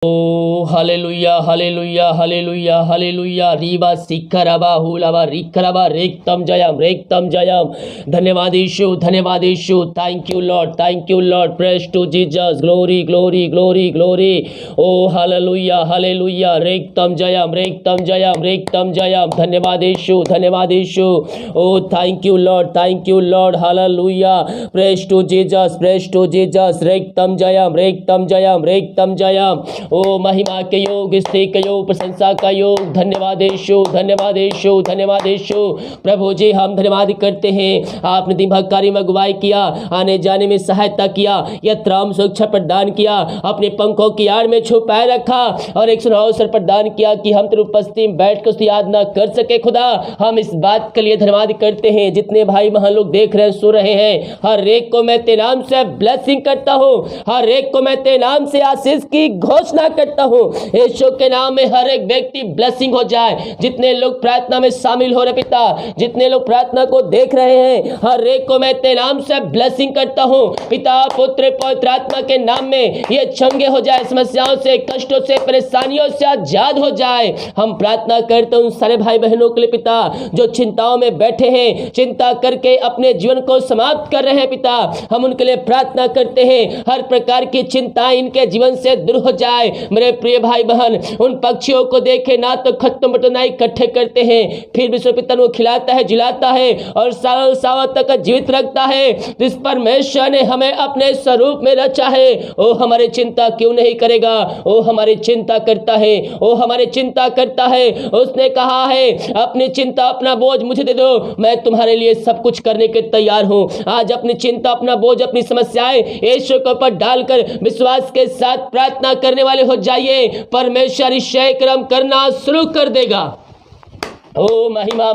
ओ hallelujah hallelujah hallelujah hallelujah रीबा सिखरबा हुलबा रिखरबा रेक्तम जयम। धन्यवाद यीशु। Thank you Lord. Praise to Jesus. Glory glory glory glory. Oh hallelujah रेक्तम जयम। धन्यवाद यीशु। Oh thank you Lord. Hallelujah. Praise to Jesus. रेक्तम जयम। ओ महिमा के योग, स्तुति के योग, प्रशंसा का योग। धन्यवाद यीशु। प्रभु जी हम धन्यवाद करते हैं। आपने दिन भर कार्य में अगुवाई किया, आने जाने में सहायता किया, यत्राम सुरक्षा प्रदान किया, अपने पंखों की आड़ में छुपाए रखा और एक सुनहरा अवसर प्रदान किया कि हम तेरी उपस्थिति में बैठ कर उसकी याद न कर सके। खुदा हम इस बात के लिए धन्यवाद करते हैं। जितने भाई वहां लोग देख रहे हैं, सुन रहे हैं, हर एक को मैं तेरे नाम से ब्लेसिंग करता हूँ, हर एक को मैं तेरे नाम से आशीष की घोषणा करता हूं। यीशु के नाम में हर एक व्यक्ति ब्लेसिंग हो जाए। जितने लोग प्रार्थना में शामिल हो रहे पिता, जितने लोग प्रार्थना को देख रहे हैं, हर एक को मैं तेरे नाम से ब्लेसिंग करता हूं। पिता पुत्र पवित्र आत्मा के नाम में ये चंगे हो जाए, समस्याओं से, कष्टों से, परेशानियों से आजाद हो जाए। हम प्रार्थना करते हैं उन सारे भाई बहनों के लिए पिता जो चिंताओं में बैठे हैं, चिंता करके अपने जीवन को समाप्त कर रहे हैं पिता। हम उनके लिए प्रार्थना करते हैं, हर प्रकार की चिंताएं इनके जीवन से दूर हो जाए। मेरे प्रिय भाई बहन, उन पक्षियों को देखे ना तो खत्म बटो ना इकट्ठे करते हैं, फिर विश्व पिता वो खिलाता है, जिलाता है और सालों तक जीवित रखता है। जिस परमेश्वर ने हमें अपने स्वरूप में रचा है, वो हमारी चिंता क्यों नहीं करेगा? वो हमारी चिंता करता है। उसने कहा है अपनी चिंता अपना बोझ मुझे दे दो, मैं तुम्हारे लिए सब कुछ करने के तैयार हूं। आज अपनी चिंता, अपना बोझ, अपनी समस्याएं यीशु के ऊपर डालकर विश्वास के साथ प्रार्थना करने वाले हो जाइए। परमेश्वर इसे कर्म करना शुरू कर देगा। ओ महिमा।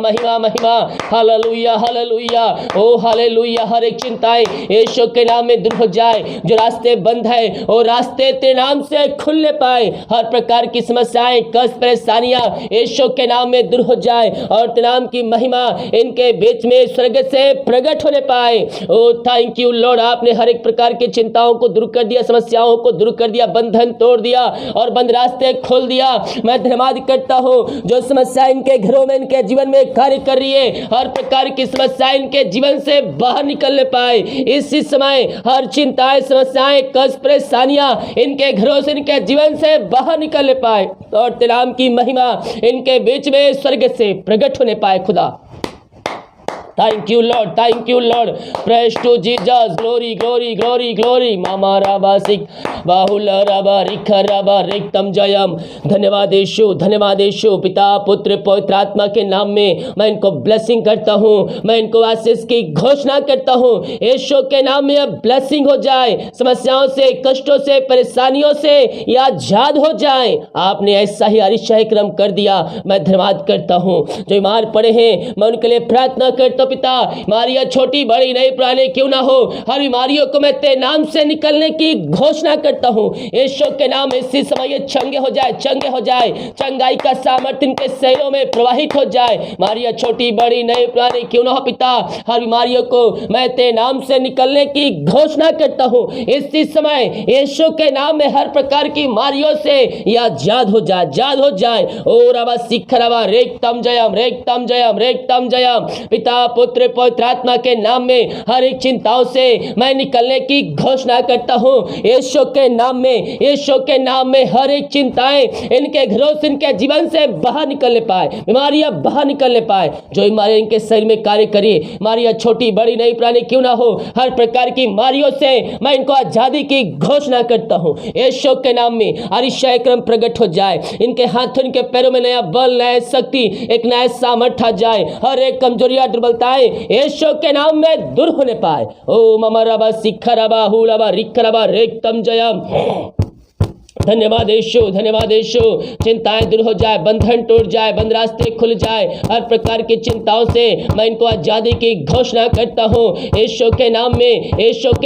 हालेलुया। ओ हालेलुया। हर एक चिंताएं यीशु के नाम में दूर हो जाए। जो रास्ते बंद है वो रास्ते तेरे नाम से खुलने पाए। हर प्रकार की समस्याएं, कष्ट, परेशानियां यीशु के नाम में दूर हो जाए और तेरे नाम की महिमा इनके बीच में स्वर्ग से प्रकट होने पाए। Oh thank you Lord. आपने हर एक प्रकार की चिंताओं को दूर कर दिया, समस्याओं को दूर कर दिया, बंधन तोड़ दिया और बंद रास्ते खोल दिया। मैं धन्यवाद करता हूँ जो समस्या इनके घरों में, इनके जीवन में कार्य कर रही है, हर प्रकार की समस्याएं इनके जीवन से बाहर निकलने पाए। इसी समय हर चिंताएं, समस्याएं, कष्ट, परेशानियां इनके घरों से, इनके जीवन से बाहर निकलने पाए और तेरे नाम की महिमा इनके बीच में स्वर्ग से प्रकट होने पाए। खुदा thank you Lord. Praise to Jesus. Glory. मामा राबा सिक बाहुल राबा रिखरबा रेक्तम जयम। धन्यवाद यीशु। पिता पुत्र पवित्र आत्मा के नाम में मैं इनको ब्लेसिंग करता हूँ, मैं इनको आशीष की घोषणा करता हूँ। यीशु के नाम में अब ब्लेसिंग हो जाए, समस्याओं से, कष्टों से, परेशानियों से या आजाद हो जाए। आपने ऐसा ही आश्चर्य कर्म कर दिया। मैं धन्यवाद करता हूँ। जो बीमार पड़े हैं मैं उनके लिए प्रार्थना करता हूं पिता। बीमारियां छोटी बड़ी नई पुराने क्यों ना हो, हर बीमारियों को मैं तेरे नाम से निकलने की घोषणा करता हूं। यीशु के नाम में इसी समय ये चंगे हो जाए। चंगाई का सामर्थ्य इनके शरीरों में प्रवाहित हो जाए। बीमारियां छोटी बड़ी नई पुराने क्यों ना हो पिता, हर बीमारियों को मैं तेरे नाम से निकलने की घोषणा करता हूं। इसी समय यीशु के नाम में हर प्रकार की बीमारियों से यह आजाद हो जाए। ओ रबा सिखरबा रेक्तम जयम। पिता पुत्र पवित्र आत्मा के नाम में हर एक चिंताओं से मैं निकलने की घोषणा करता हूं। यीशु के नाम में हर एक चिंताएं इनके घरों से, इनके जीवन से बाहर निकलने पाए, बीमारियां बाहर निकलने पाए। जो बीमारियां इनके शरीर में कार्य करिए, बीमारियां छोटी बड़ी नई पुरानी क्यों ना हो, हर प्रकार की बीमारियों से मैं इनको आजादी की घोषणा करता हूं। यीशु के नाम में आश्चर्य कर्म प्रकट हो जाए। इनके हाथों, इनके पैरों में नया बल, नया शक्ति, एक नया सामर्थ्य आ जाए। हर एक कमजोरियां, दुर्बलताएं यीशु के नाम में दूर होने पाए। ओ ममा रबा सिखरबा हुलबा रिखरबा रेक्तम जयम। धन्यवाद यीशु। चिंताएं दूर हो जाए, बंधन टूट जाए, बंद रास्ते खुल जाए। हर प्रकार की चिंताओं से मैं इनको आजादी की घोषणा करता हूँ। यीशु के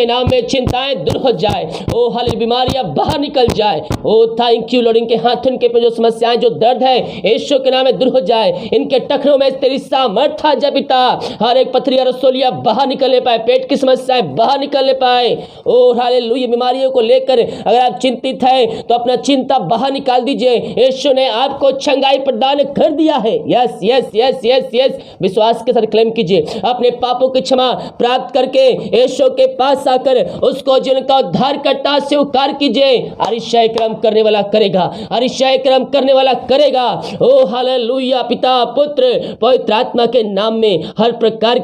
नाम में चिंताएं दूर हो जाए। ओ हर बीमारियां बाहर निकल जाए। Oh thank you Lord. इनके हाथों के पे जो समस्याएं, जो दर्द है यीशु के नाम में दूर हो जाए। इनके टखनों में तेरी सामर्थ्य आ जाए पिता। हर एक पथरी और रसोलियां बाहर निकलने पाए, पेट की समस्याएं बाहर निकलने पाए। ओ हालेलुया। बीमारियों को लेकर अगर आप चिंतित है तो अपना चिंता बाहर निकाल दीजिए। यीशु ने आपको चंगाई प्रदान कर दिया है। Yes yes yes yes yes, विश्वास के साथ क्लेम कीजिए। अपने पापों की क्षमा प्राप्त करके यीशु के पास आकर उसको जिनका उद्धारकर्ता स्वीकार कीजिए। अतिशय कर्म करने वाला करेगा, अतिशय कर्म करने वाला करेगा। ओ हालेलुया। पिता पुत्र पवित्र आत्मा के नाम में हर प्रकार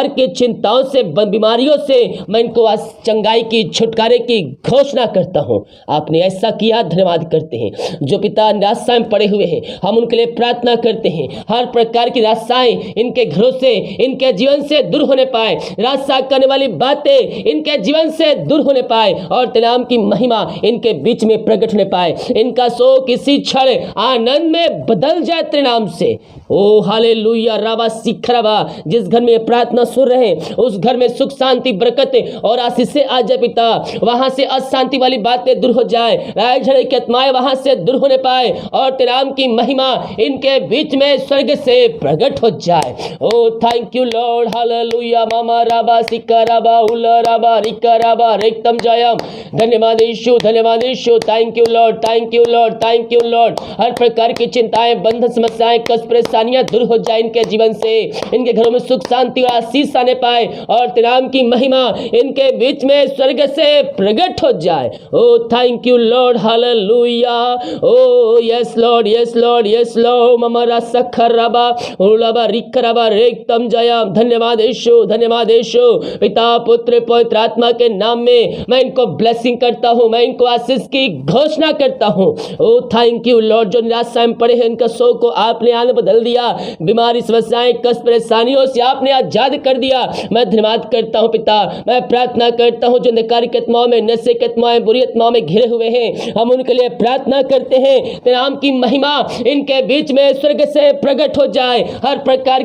के चिंताओं से, बीमारियों से मैं इनको आज चंगाई की, छुटकारे की घोषणा करता हूं। आपने ऐसा किया, धन्यवाद करते हैं। जो पिता निराशा में पड़े हुए हैं, हम उनके लिए प्रार्थना करते हैं। हर प्रकार की निराशाएं इनके घरों से, इनके जीवन से दूर होने पाए। निराशा करने वाली बातें इनके जीवन से दूर होने पाए और तेरे नाम की महिमा इनके बीच में प्रकट होने पाए। इनका शोक इसी क्षण आनंद में बदल जाए तेरे नाम से। ओ हालेलुया। राबा सिखराबा, जिस घर में प्रार्थना सुन रहे हैं उस घर में सुख शांति बरकत और आशीष से आ जाए पिता। वहां से अशांति वाली बातें दूर हो जाए, लड़ाई झगड़े की आत्माएं वहां से दूर होने पाए और तेरे नाम की महिमा इनके बीच में स्वर्ग से प्रकट हो जाए। Oh thank you Lord, hallelujah. मामा राबा सिखराबा उला राबा रिकराबा रेक्तम जयम। धन्यवाद यीशु, धन्यवाद यीशु। Thank you Lord, thank you Lord, thank you Lord. हर प्रकार की चिंताएं, बंधन, समस्याएं, कष्ट, परेशानियां दूर हो जाए इनके जीवन से। इनके घरों में सुख शांति और आशीष आने पाए और तेरे नाम की महिमा इनके बीच में स्वर्ग से प्रकट हो जाए। Oh thank you Lord, hallelujah. Oh yes Lord, yes Lord, yes Lord. ममरा सखराबा उलाबा रिकराबा रेक्तम जयम। धन्यवाद यीशु, धन्यवाद यीशु। पिता पुत्र पवित्र आत्मा के नाम में मैं इनको ब्लेसिंग करता हूं, मैं इनको आशीष की घोषणा करता हूं। ओ थैंक यू लॉर्ड। जो निराशा में पड़े हैं इनका शोक को आपने आनंद बदल दिया। बीमारी, समस्याएं, कष्ट, परेशानियों से आपने आजाद कर दिया। मैं धन्यवाद करता हूं पिता। मैं प्रार्थना करता हूं जो अंधकार की आत्माओं में, नशे की आत्माएं, बुरी आत्माओं में घिरे हुए हैं, हम उनके लिए प्रार्थना करते हैं। तेरे नाम की महिमा इनके बीच में स्वर्ग से प्रकट हो जाए। हर प्रकार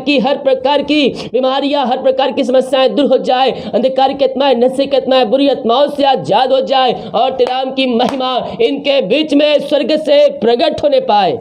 की बीमारियां, हर प्रकार की समस्याएं दूर हो जाए। अंधकार की आत्माएं, नशे की आत्माएं, बुरी आत्माओं से आजाद हो जाए और तेरे नाम की महिमा इनके बीच में स्वर्ग से प्रकट होने पाए।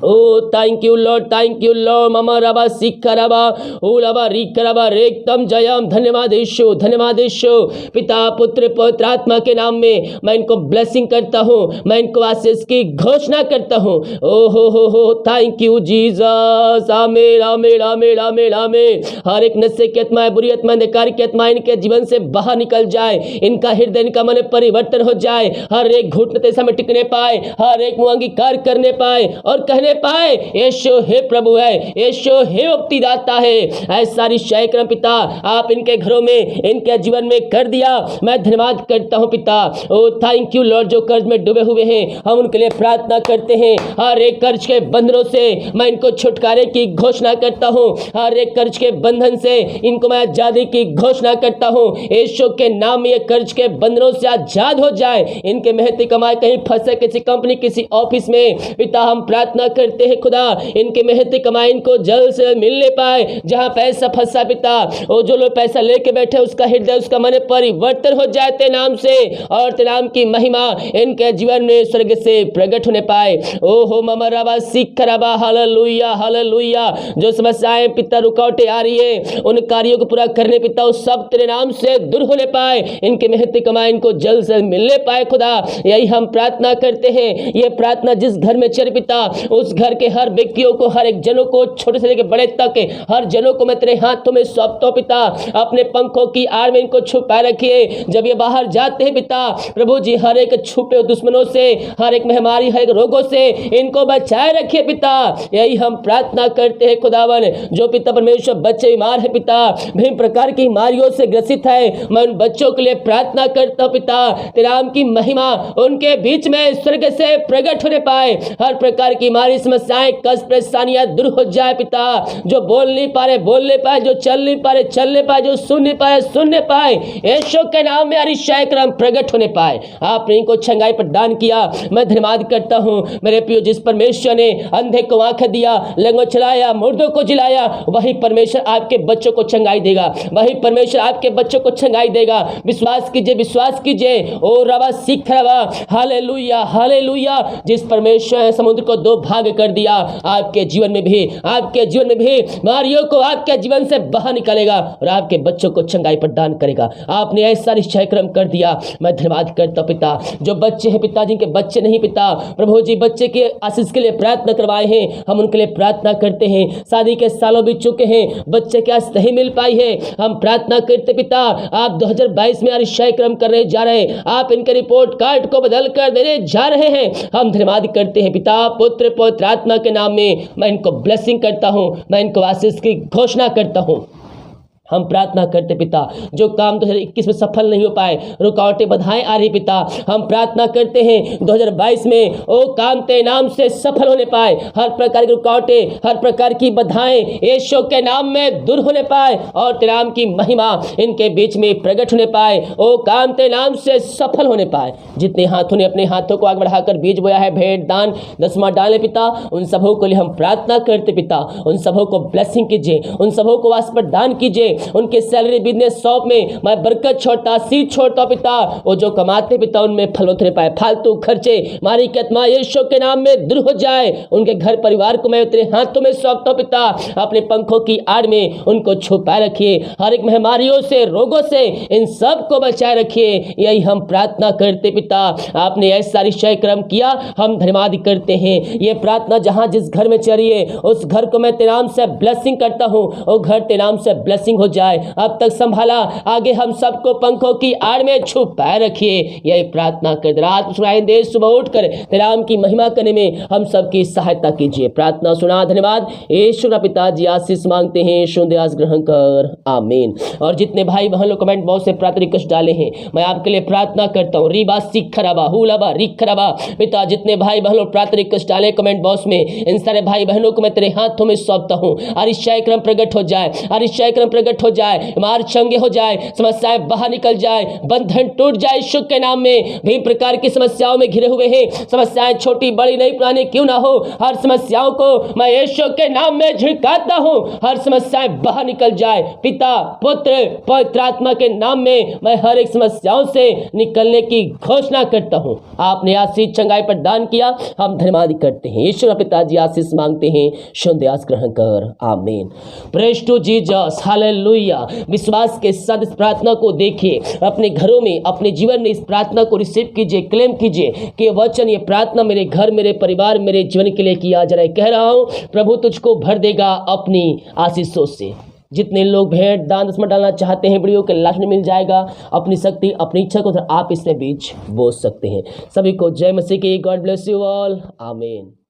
Oh thank you Lord, thank you Lord. ममा रबा सिखराबा उलाबा रिकराबा रेक्तम जयम। धन्यवाद यीशु, धन्यवाद यीशु। पिता पुत्र पवित्र आत्मा के नाम में मैं इनको ब्लेसिंग करता हूँ, मैं इनको आशीष की घोषणा करता हूँ। ओ हो थैंक यू जीसस। आमीन आमीन आमीन आमीन आमीन। हर एक नशे की आत्मा, बुरी आत्मा, अंधकार की आत्मा इनके जीवन से बाहर निकल जाए। इनका हृदय, इनका मन परिवर्तन हो जाए। हर एक घुटने तेरे सामने टिकने पाए, हर एक मुंह अंगीकार करने पाए और कहने पाए यीशु हे प्रभु है, यीशु हे मुक्तिदाता है। ऐसा निश्चय करम पिता आप इनके घरों में, इनके जीवन में कर दिया। मैं धन्यवाद करता हूं पिता। ओ थैंक यू लॉर्ड। जो कर्ज में डूबे हुए हैं हम उनके लिए प्रार्थना करते हैं। हर एक कर्ज के बंधनों से मैं इनको छुटकारे की घोषणा करता हूं। हर एक कर्ज के बंधन से इनको मैं आजादी की घोषणा करता हूं। यीशु के नाम में ये कर्ज के बंधनों से आजाद हो जाए। इनके मेहनती कमाई कहीं फंसे किसी कंपनी, किसी ऑफिस में, पिता हम प्रार्थना करते हैं खुदा इनके मेहनती कमाई इनको जल्द से मिलने पाए। जहां पैसा फंसा पिता, वो जो लोग पैसा लेके बैठे उसका हृदय, उसका मन परिवर्तन हो जाए तेरे नाम से और तेरे नाम की महिमा इनके जीवन में स्वर्ग से प्रकट होने पाए। ओहो ममराबा सिखराबा हालेलुया हालेलुया। जो समस्याएं पिता रुकावटें आ रही है उन कार्यों को पूरा करने पिता उस सब तेरे नाम से दूर होने पाए। इनके मेहनती कमाई इनको जल्द से मिलने पाए खुदा, यही हम प्रार्थना करते हैं। ये प्रार्थना जिस घर में चल पिता उस घर के हर व्यक्तियों को, हर एक जनों को, छोटे से लेकर बड़े तक हर जनों को मैं तेरे हाथों में सौंपता हूं पिता। अपने पंखों की आड़ में इनको छुपाए रखिए। जब ये बाहर जाते हैं पिता प्रभु जी, हर एक छुपे दुश्मनों से, हर एक महामारी, हर एक रोगों से इनको बचाए रखिए पिता। यही हम प्रार्थना करते हैं खुदावन। जो पिता परमेश्वर बच्चे बीमार है पिता, विभिन्न प्रकार की बीमारियों से ग्रसित है, मैं उन बच्चों के लिए प्रार्थना करता हूं पिता। तेरे नाम की महिमा उनके बीच में स्वर्ग से प्रकट होने पाए। हर प्रकार की बीमारी, समस्याएं, कष्ट, परेशानियां दूर हो जाए पिता। जो बोल नहीं पा रहे बोल नहीं पाए, जो चल नहीं पा रहे चल नहीं पाए, जो सुन नहीं पाए सुन नहीं पाए, यीशु के नाम में अतिशय कर्म प्रकट होने पाए। आपने इनको चंगाई प्रदान किया, मैं धन्यवाद करता हूं। मेरे प्रिय, जिस परमेश्वर ने अंधे को आंखें दिया, लंगों चलाया, मुर्दों को जिलाया, वही परमेश्वर आपके बच्चों को चंगाई देगा, वही परमेश्वर आपके बच्चों को चंगाई देगा। विश्वास कीजिए, विश्वास कीजिए। ओ रबा सिख रबा हालेलुया हालेलुया। जिस परमेश्वर समुद्र को दो भाग भाग कर दिया, आपके जीवन में भी बीमारियों को आपके जीवन से बाहर निकालेगा और आपके बच्चों को चंगाई प्रदान करेगा। आपने ऐसा निश्चय क्रम कर दिया, मैं धन्यवाद करता हूं पिता। जो बच्चे हैं पिता, जिनके बच्चे नहीं पिता, प्रभु जी बच्चे के आशीष के लिए प्रार्थना करवाए हैं, हम उनके लिए प्रार्थना करते हैं। शादी के सालों बीत चुके हैं, बच्चे के आस नहीं मिल पाई है, हम प्रार्थना करते पिता, आप 2022 में निश्चय क्रम करने जा रहे हैं, आप इनके रिपोर्ट कार्ड को बदल कर देने जा रहे हैं। हम धन्यवाद करते हैं पिता, पुत्र पवित्र आत्मा के नाम में मैं इनको ब्लेसिंग करता हूं, मैं इनको आशीष की घोषणा करता हूं। हम प्रार्थना करते पिता, जो काम 2021 में सफल नहीं हो पाए, रुकावटें बाधाएं आ रही पिता, हम प्रार्थना करते हैं 2022 में ओ काम तेरे नाम से सफल होने पाए, हर प्रकार की रुकावटें, हर प्रकार की बाधाएं यीशु के नाम में दूर होने पाए और तेरे नाम की महिमा इनके बीच में प्रकट होने पाए, ओ काम तेरे नाम से सफल होने पाए। जितने हाथों ने अपने हाथों को आगे बढ़ाकर बीज बोया है, भेंट दान दसवां डाले पिता, उन सबों के लिए हम प्रार्थना करते पिता, उन सबों को ब्लेसिंग कीजिए, उन सबों को वास प्रदान कीजिए, उनके सैलरी बिजनेस शॉप में मैं बरकत छोड़ता, सीध छोड़ता पिता, वो जो कमाते पिता उनमें फल उतरे पाए, फालतू खर्चे मारी की आत्मा यीशु के नाम में दूर हो जाए, उनके घर परिवार को मैं तेरे हाथों में सौंपता हूं पिता, अपने पंखों की आड़ में उनको छुपाए रखिए, हर एक महामारियों से, रोगों से इन सब को बचाए रखिए, यही हम प्रार्थना करते पिता। आपने ऐसा निश्चय क्रम किया, हम धन्यवाद करते हैं। ये प्रार्थना जहां जिस घर में चली है, उस घर को मैं तेरे नाम से ब्लेसिंग करता हूं, वो घर तेरे नाम से ब्लेसिंग हो जाए। अब तक संभाला, आगे हम सबको पंखों की आड़ में छुपाए रखिए, यही प्रार्थना कर। रात सुनाई दे, सुबह उठकर तेरे नाम की महिमा करने में हम सबकी सहायता कीजिए। प्रार्थना सुना, धन्यवाद। यीशु का पिताजी आशीष मांगते हैं, शुद्धास ग्रहण कर, आमीन। और जितने भाई बहन लोग कमेंट बॉक्स से प्रार्थना रिक्वेस्ट डाले हैं, मैं आपके लिए प्रार्थना करता हूँ। रीबा सिखराबा हुलाबा रिखराबा पिता, जितने भाई बहन लोग प्रार्थना रिक्वेस्ट डाले कमेंट बॉक्स में, इन सारे भाई बहनों को मैं तेरे हाथों में सौंपता हूँ। निश्चय क्रम प्रकट हो जाए, निश्चय क्रम प्रकट हो जाए, मार चंगे हो जाए, समस्याएं बाहर निकल जाए, बंधन टूट जाए यीशु के नाम में। भी प्रकार की समस्याओं में घिरे हुए हैं, समस्याएं छोटी बड़ी नहीं पुरानी क्यों ना हो, हर समस्याओं को मैं यीशु के नाम में झुकाता हूं, हर समस्याएं बाहर निकल जाए। पिता पुत्र पवित्र आत्मा के नाम में मैं हर एक समस्याओं से निकलने की घोषणा करता हूं। आपने आशीष चंगाई प्रदान किया, हम धन्यवाद करते हैं। ईश्वर पिताजी आशीष मांगते हैं, शुद्धास ग्रहण कर, आमीन। Praise to Jesus, hallelujah. विश्वास के साथ इस प्रार्थना को देखिए, अपने घरों में, अपने जीवन में इस प्रार्थना को रिसीव कीजिए, क्लेम कीजिए कि वचन, ये प्रार्थना मेरे घर, मेरे परिवार, मेरे जीवन के लिए किया जा रहा है। कह रहा हूं, प्रभु तुझको भर देगा अपनी आशीषों से। जितने लोग भेंट दान दसवां डालना चाहते हैं, वीडियो के लास्ट में मिल जाएगा। अपनी शक्ति, अपनी इच्छा को आप इसमें बीच बो सकते हैं। सभी को जय मसीह की। गॉड ब्लेस यू ऑल, आमीन।